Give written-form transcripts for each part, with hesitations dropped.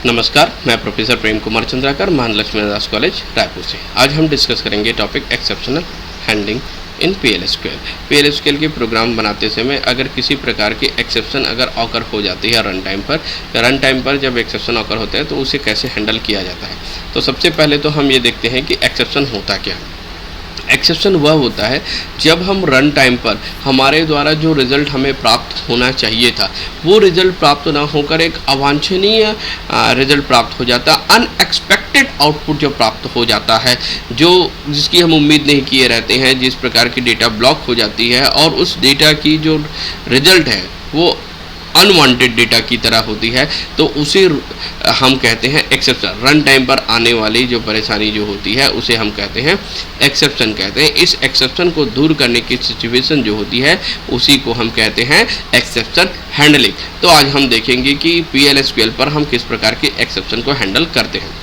नमस्कार, मैं प्रोफेसर प्रेम कुमार चंद्राकर, महालक्ष्मी दास कॉलेज रायपुर से। आज हम डिस्कस करेंगे topic exceptional handling in PL/SQL। PL/SQL के प्रोग्राम बनाते समय अगर किसी प्रकार की एक्सेप्शन अगर ऑकर हो जाती है रन टाइम पर जब एक्सेप्शन ऑकर होते हैं तो उसे कैसे हैंडल किया जाता है। तो सबसे पहले तो हम ये देखते हैं कि एक्सेप्शन होता क्या है। एक्सेप्शन वह होता है जब हम रन टाइम पर हमारे द्वारा जो रिज़ल्ट हमें प्राप्त होना चाहिए था वो रिज़ल्ट प्राप्त ना होकर एक अवांछनीय रिज़ल्ट प्राप्त हो जाता, अनएक्सपेक्टेड आउटपुट जो प्राप्त हो जाता है, जो जिसकी हम उम्मीद नहीं किए रहते हैं, जिस प्रकार की डेटा ब्लॉक हो जाती है और उस डेटा की जो रिज़ल्ट है वो अनवांटेड डेटा की तरह होती है, तो उसे हम कहते हैं एक्सेप्शन। रन टाइम पर आने वाली जो परेशानी जो होती है उसे हम कहते हैं एक्सेप्शन कहते हैं। इस एक्सेप्शन को दूर करने की सिचुएशन जो होती है उसी को हम कहते हैं एक्सेप्शन हैंडलिंग। तो आज हम देखेंगे कि PL/SQL पर हम किस प्रकार के एक्सेप्शन को हैंडल करते हैं।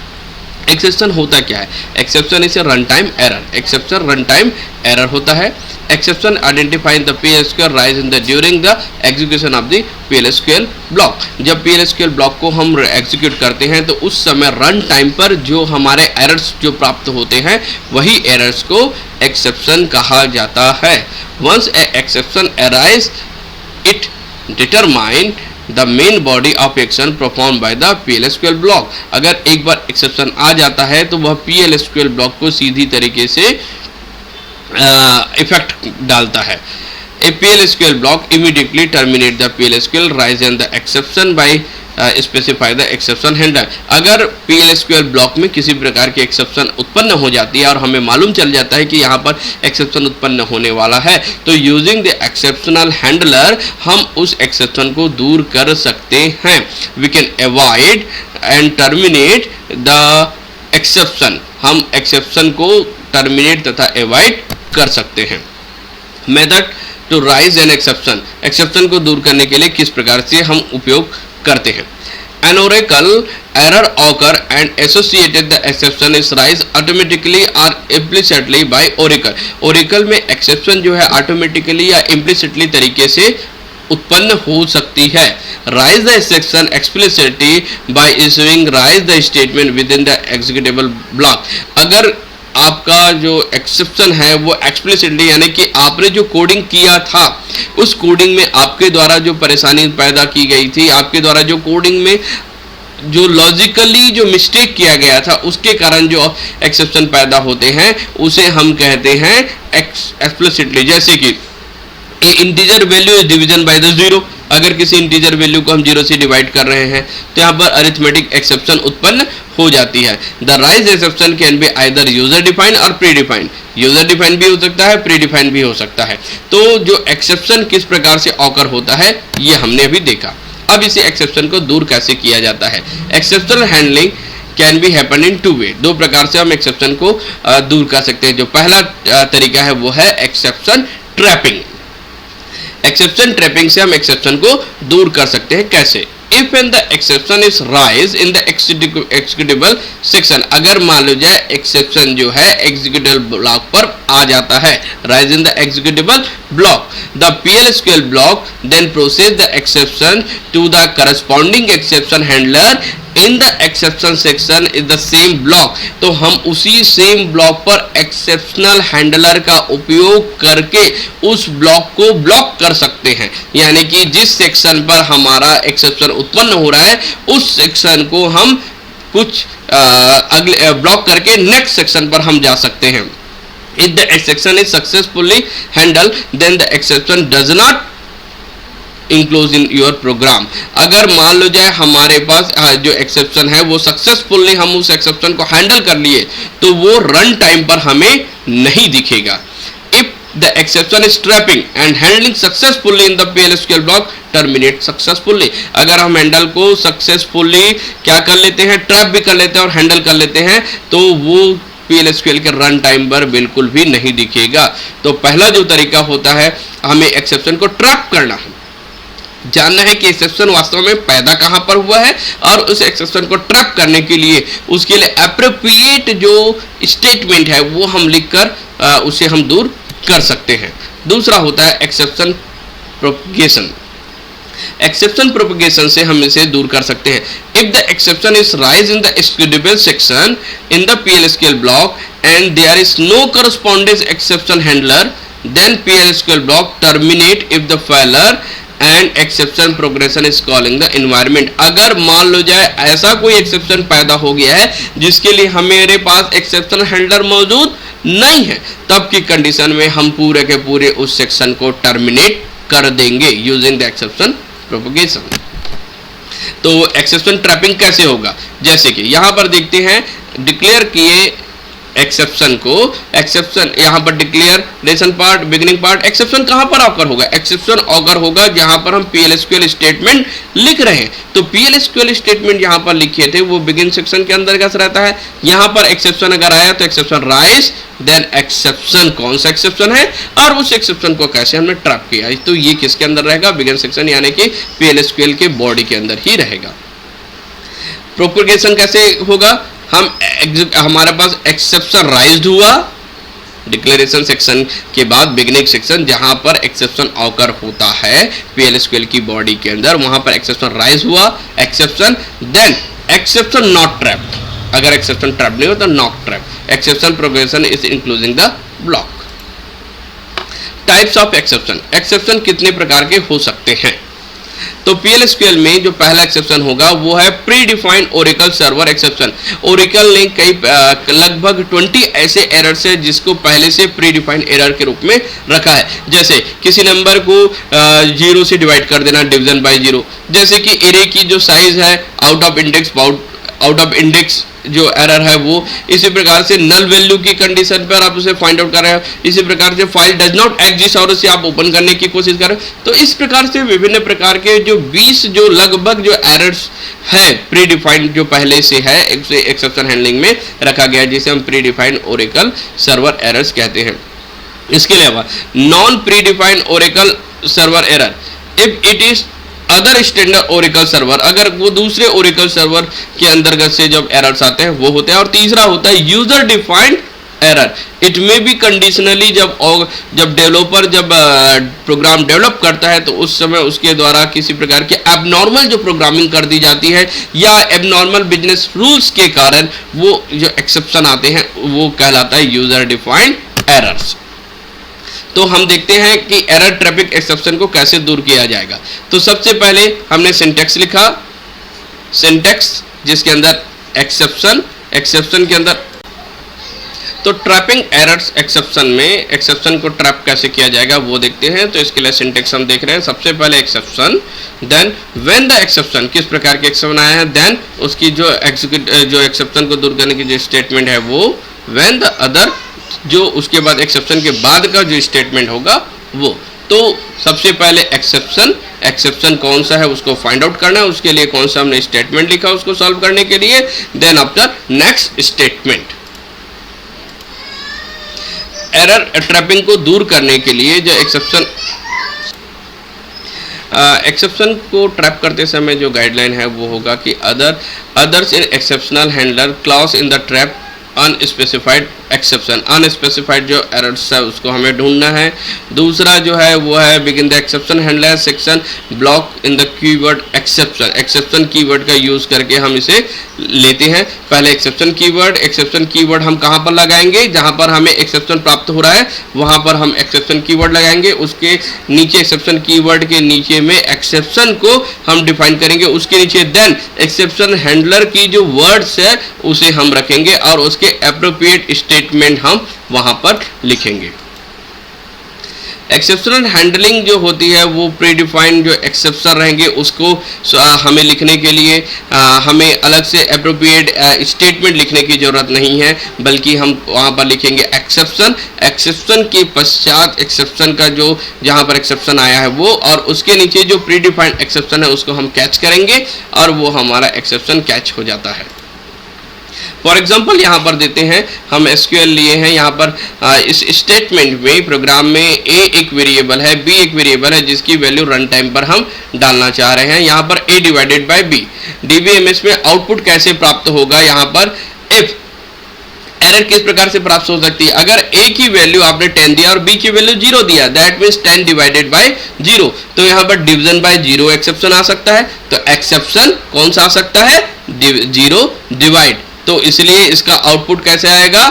एक्सेप्शन होता क्या है? Exception is a run time error. Exception run time error होता है। Exception identifying the PL/SQL rise in the during the execution of the PL/SQL block. जब PL/SQL ब्लॉक को हम एग्जीक्यूट करते हैं तो उस समय रन टाइम पर जो हमारे एरर्स जो प्राप्त होते हैं वही एरर्स को एक्सेप्शन कहा जाता है। Once a exception arise it determine the main body of action perform by the PL/SQL block. अगर एक बार एक्सेप्शन आ जाता है तो वह PL/SQL ब्लॉक को सीधी तरीके से इफेक्ट डालता है। A PL/SQL block immediately terminate the PL/SQL raise and the exception by specify the exception handler. अगर PL/SQL ब्लॉक में किसी प्रकार की एक्सेप्शन उत्पन्न हो जाती है और हमें मालूम चल जाता है कि यहाँ पर एक्सेप्शन उत्पन्न होने वाला है, तो यूजिंग द एक्सेप्शनल हैंडलर हम उस एक्सेप्शन को दूर कर सकते हैं। We can avoid and terminate the exception. हम एक्सेप्शन को टर्मिनेट तथा अवॉइड कर सकते हैं। Method to raise an exception. Exception को दूर करने के लिए किस प्रकार से हम उपयोग करते हैं। An oracle error occur and associated the exception is raised automatically or implicitly by oracle। oracle में exception जो है automatically या implicitly तरीके से उत्पन्न हो सकती है। Raise the exception explicitly by issuing raise the statement within the executable block। अगर आपका जो एक्सेप्शन है वो एक्सप्लिसिटली यानी कि आपने जो कोडिंग किया था उस कोडिंग में आपके द्वारा जो परेशानी पैदा की गई थी, आपके द्वारा जो कोडिंग में जो लॉजिकली जो मिस्टेक किया गया था उसके कारण जो एक्सेप्शन पैदा होते हैं उसे हम कहते हैं एक्सप्लिसिटली। जैसे कि a integer value is division by the zero. अगर किसी इंटीजर वैल्यू को हम जीरो से डिवाइड कर रहे हैं तो यहाँ पर अरिथमेटिक एक्सेप्शन उत्पन्न हो जाती है। The rise exception can be either user defined और प्री डिफाइंड। यूजर डिफाइंड भी हो सकता है, प्री डिफाइंड भी हो सकता है। तो जो एक्सेप्शन किस प्रकार से ऑकर होता है ये हमने अभी देखा। अब इसी एक्सेप्शन को दूर कैसे किया जाता है। Exceptional handling can be happen in two way. दो प्रकार से हम एक्सेप्शन को दूर कर सकते हैं। जो पहला तरीका है वो है एक्सेप्शन ट्रैपिंग। एक्सेप्शन ट्रैपिंग से हम एक्सेप्शन को दूर कर सकते हैं। कैसे? If and the exception is raise in the executable section. अगर मान लो जाए एक्सेप्शन जो है एग्जीक्यूटेबल ब्लॉक पर आ जाता है, raise in the executable block, the PL/SQL block then process the exception to the corresponding exception handler in the exception section is the same block. तो हम उसी सेम ब्लॉक पर एक्सेप्शनल हैंडलर का उपयोग करके उस ब्लॉक को ब्लॉक कर सकते हैं। यानी कि जिस सेक्शन पर हमारा एक्सेप्शन उत्पन्न हो रहा है उस सेक्शन को हम कुछ अगले ब्लॉक करके नेक्स्ट सेक्शन पर हम जा सकते हैं। If the exception is successfully handled, then the exception does not enclose in your program. अगर मान लो जाए हमारे पास जो एक्सेप्शन है वो सक्सेसफुली हम उस एक्सेप्शन को हैंडल कर लिए तो वो रन टाइम पर हमें नहीं दिखेगा। If the exception is trapping and handling successfully in the PL/SQL block terminate successfully. अगर हम हैंडल को सक्सेसफुली क्या कर लेते हैं, ट्रैप भी कर लेते हैं और हैंडल कर लेते हैं तो वो PL/SQL के रन टाइम पर बिल्कुल भी नहीं दिखेगा। तो पहला जो तरीका होता है हमें एक्सेप्शन को ट्रैप करना है, जानना है कि एक्सेप्शन वास्तव में पैदा कहां पर हुआ है और उस एक्सेप्शन को ट्रैप करने के लिए उसके लिए एप्रोप्रिएट जो स्टेटमेंट है वो हम लिखकर उसे हम दूर कर सकते हैं। दूसरा होता है एक्सेप्शन प्रोपगेशन। एक्सेप्शन प्रोपगेशन से हम इसे दूर कर सकते हैं। If the exception is raise in the executable section in the PL/SQL block and there is no corresponding exception handler, then PL/SQL block terminate if the failure and exception progression is calling the environment. अगर मान लो जाए ऐसा कोई exception पैदा हो गया है जिसके लिए हमारे पास एक्सेप्शन हैंडलर मौजूद नहीं है, तब की कंडीशन में हम पूरे के पूरे उस सेक्शन को टर्मिनेट कर देंगे यूजिंग द एक्सेप्शन प्रोपगेशन। तो एक्सेप्शन ट्रैपिंग कैसे होगा, जैसे कि यहां पर देखते हैं डिक्लेयर किए एक्सेप्शन को, एक्सेप्शन यहां पर declaration part, beginning part, exception कहां पर ऑकर होगा, एक्सेप्शन ऑकर होगा जहां पर हम PL/SQL स्टेटमेंट लिख रहे हैं। तो PL/SQL स्टेटमेंट यहां पर लिखे थे वो बिगिन सेक्शन के अंतर्गत रहता है। यहां पर एक्सेप्शन अगर आया तो एक्सेप्शन राइज, देन एक्सेप्शन कौन सा एक्सेप्शन है और उस एक्सेप्शन को कैसे हमने ट्रैप किया, तो ये किसके अंदर रहेगा, बिगिन सेक्शन यानी कि PL/SQL के बॉडी के अंदर ही रहेगा। प्रोपगेशन कैसे होगा, हमारे पास एक्सेप्शन राइज्ड हुआ डिक्लेरेशन सेक्शन के बाद बिगिनिंग सेक्शन जहां पर एक्सेप्शन ऑकर होता है PL/SQL की बॉडी के अंदर, वहां पर एक्सेप्शन राइज हुआ exception, then exception not trapped, अगर एक्सेप्शन ट्रैप नहीं हो तो not trap. Exception progression is including the block. Types of exception, exception कितने प्रकार के हो सकते हैं, तो PL/SQL में जो पहला एक्सेप्शन होगा वो है pre defined Oracle server exception. Oracle ने कई लगभग 20 ऐसे एरर्स है जिसको पहले से प्री डिफाइंड एरर के रूप में रखा है, जैसे किसी नंबर को 0 से डिवाइड कर देना, डिवीजन बाय 0, जैसे कि एरे की जो साइज है आउट ऑफ इंडेक्स जो एरर है वो, इसी प्रकार से नल वैल्यू की कंडीशन पर आप उसे फाइंड आउट कर रहे हो, इसी प्रकार से फाइल डज नॉट एग्जिस्ट और उसे आप ओपन करने की कोशिश कर रहे हो। तो इस प्रकार से विभिन्न प्रकार के जो 20 जो लगभग जो एरर्स है प्री डिफाइंड जो पहले से है एक्सेप्शन हैंडलिंग में रखा गया, जिसे हम pre defined Oracle server errors कहते हैं। इसके अलावा non pre defined Oracle server error, if it is other standard Oracle server, अगर वो दूसरे ओरेकल सर्वर के अंतर्गत से जब एरर्स आते हैं वो होते हैं। और तीसरा होता है user defined error, it may be conditionally, जब डेवलपर जब प्रोग्राम डेवलप करता है तो उस समय उसके द्वारा किसी प्रकार के एबनॉर्मल जो प्रोग्रामिंग कर दी जाती है या एबनॉर्मल बिजनेस रूल्स के कारण वो जो एक्सेप्शन आते हैं वो कहलाता है यूजर डिफाइंड एरर्स। तो हम देखते हैं कि एरर ट्रैपिंग एक्सेप्शन को कैसे दूर किया जाएगा। तो सबसे पहले हमने सिंटैक्स लिखा, सिंटैक्स जिसके अंदर एक्सेप्शन के अंदर, तो ट्रैपिंग एरर्स एक्सेप्शन में एक्सेप्शन को ट्रैप कैसे किया जाएगा वो देखते हैं। तो इसके लिए सिंटैक्स हम देख रहे हैं, सबसे पहले exception, then when the exception, किस प्रकार के एक्सेप्शन आया है, देन उसकी जो एक्सेप्शन को दूर करने की जो स्टेटमेंट है वो, व्हेन द अदर, जो उसके बाद एक्सेप्शन के बाद का जो स्टेटमेंट होगा वो। तो सबसे पहले एक्सेप्शन कौन सा है उसको फाइंड आउट करना है, उसके लिए कौन सा हमने स्टेटमेंट लिखा उसको सॉल्व करने के लिए, then after next statement. Error trapping को दूर करने के लिए जो एक्सेप्शन को ट्रैप करते समय जो गाइडलाइन है वो होगा कि others in exceptional handler clause in the trap unspecified exception, unspecified जो एरर्स है उसको हमें ढूंढना है। दूसरा जो है वो है begin the exception handler section block in the keyword exception, exception keyword का यूज करके हम इसे लेते हैं। पहले एक्सेप्शन कीवर्ड हम कहाँ पर लगाएंगे, जहाँ पर हमें एक्सेप्शन प्राप्त हो रहा है वहाँ पर हम एक्सेप्शन कीवर्ड लगाएंगे, उसके नीचे एक्सेप्शन कीवर्ड के नीचे में एक्सेप्शन को हम डिफाइन करेंगे, उसके नीचे देन एक्सेप्शन हैंडलर की जो वर्ड्स है उसे हम रखेंगे और उसके एप्रोप्रिएट स्टेटमेंट हम वहां पर लिखेंगे। एक्सेप्शनल हैंडलिंग जो होती है वो प्री डिफाइंड जो एक्सेप्शन रहेंगे उसको हमें लिखने के लिए हमें अलग से एप्रोप्रिएट स्टेटमेंट लिखने की ज़रूरत नहीं है, बल्कि हम वहाँ पर लिखेंगे एक्सेप्शन के पश्चात एक्सेप्शन का जो जहाँ पर एक्सेप्शन आया है वो, और उसके नीचे जो प्री डिफाइंड एक्सेप्शन है उसको हम कैच करेंगे और वो हमारा एक्सेप्शन कैच हो जाता है। फॉर एग्जाम्पल यहाँ पर देते हैं, हम SQL लिए हैं, यहाँ पर इस स्टेटमेंट में प्रोग्राम में A एक वेरिएबल है, B एक वेरिएबल है जिसकी वैल्यू रन टाइम पर हम डालना चाह रहे हैं। यहाँ पर A divided by B, DBMS में आउटपुट कैसे प्राप्त होगा, यहाँ पर एरर किस प्रकार से प्राप्त हो सकती है? अगर a की वैल्यू आपने 10 दिया और b की वैल्यू 0 दिया, दैट मीन्स 10 डिवाइडेड बाय 0, तो यहाँ पर डिवीजन बाय 0 एक्सेप्शन आ सकता है। तो एक्सेप्शन कौन सा आ सकता है? 0 डिवाइड। तो इसलिए इसका आउटपुट कैसे आएगा?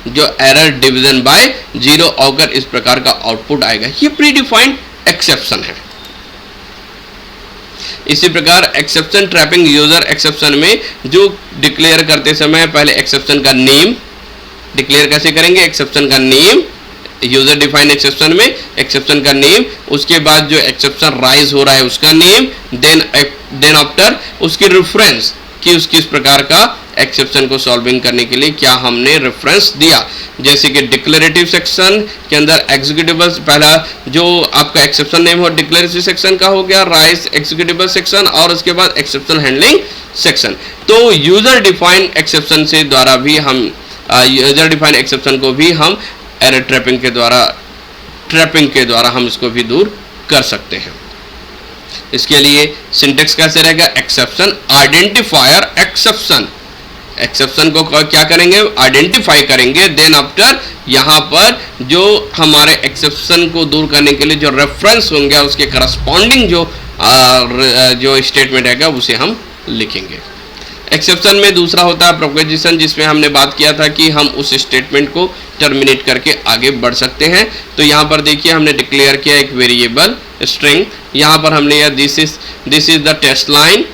जो एरर डिवीजन बाय 0 होकर इस प्रकार का आउटपुट आएगा। ये प्री डिफाइंड एक्सेप्शन है। इसी प्रकार एक्सेप्शन ट्रैपिंग यूजर एक्सेप्शन में जो डिक्लेयर करते समय पहले एक्सेप्शन का नेम डिक्लेयर कैसे करेंगे? एक्सेप्शन का नेम, यूजर डिफाइंड एक्सेप्शन में एक्सेप्शन का नेम, उसके बाद जो एक्सेप्शन राइज हो रहा है उसका नेम, देन आफ्टर उसकी रेफरेंस कि उस किस प्रकार का एक्सेप्शन को सॉल्विंग करने के लिए क्या हमने रेफरेंस दिया। जैसे कि डिक्लेरेटिव सेक्शन के अंदर एग्जीक्यूटिबल पहला जो आपका एक्सेप्शन नेम हो डिक्लेरेटिव सेक्शन का हो गया, राइज एग्जीक्यूटिबल सेक्शन, और उसके बाद एक्सेप्शन हैंडलिंग सेक्शन। तो यूजर डिफाइंड एक्सेप्शन से द्वारा भी हम यूजर डिफाइंड एक्सेप्शन को भी हम एरर ट्रैपिंग के द्वारा हम इसको भी दूर कर सकते हैं। इसके लिए सिंटेक्स कैसे रहेगा? एक्सेप्शन आइडेंटिफायर एक्सेप्शन, एक्सेप्शन को क्या करेंगे? आइडेंटिफाई करेंगे। देन आफ्टर यहाँ पर जो हमारे एक्सेप्शन को दूर करने के लिए जो रेफरेंस होंगे उसके करस्पॉन्डिंग जो स्टेटमेंट रहेगा उसे हम लिखेंगे। एक्सेप्शन में दूसरा होता है प्रोपोजिशन, जिसमें हमने बात किया था कि हम उस स्टेटमेंट को टर्मिनेट करके आगे बढ़ सकते हैं। तो यहाँ पर देखिए हमने डिक्लेयर किया एक वेरिएबल स्ट्रिंग, यहाँ पर हमने यह this is the test line,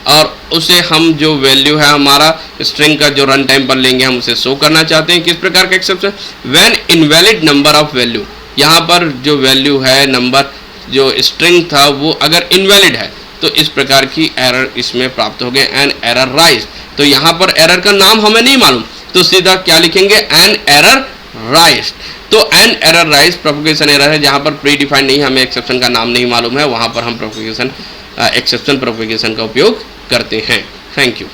और उसे हम जो वैल्यू है हमारा स्ट्रिंग का जो रन टाइम पर लेंगे हम उसे शो करना चाहते हैं। किस प्रकार का exception? When invalid number of value, यहाँ पर जो वैल्यू है नंबर जो स्ट्रिंग था वो अगर इनवैलिड है तो इस प्रकार की एरर इसमें प्राप्त हो गए, एन एरर राइज। तो यहाँ पर एरर का नाम हमें नहीं मालूम तो सीधा क्या लिखेंगे? An error rise. तो an error rise propagation error है, जहाँ पर प्री डिफाइंड नहीं, हमें एक्सेप्शन का नाम नहीं मालूम है, वहाँ पर हम एक्सेप्शन प्रोपोगेशन का उपयोग करते हैं। Thank you.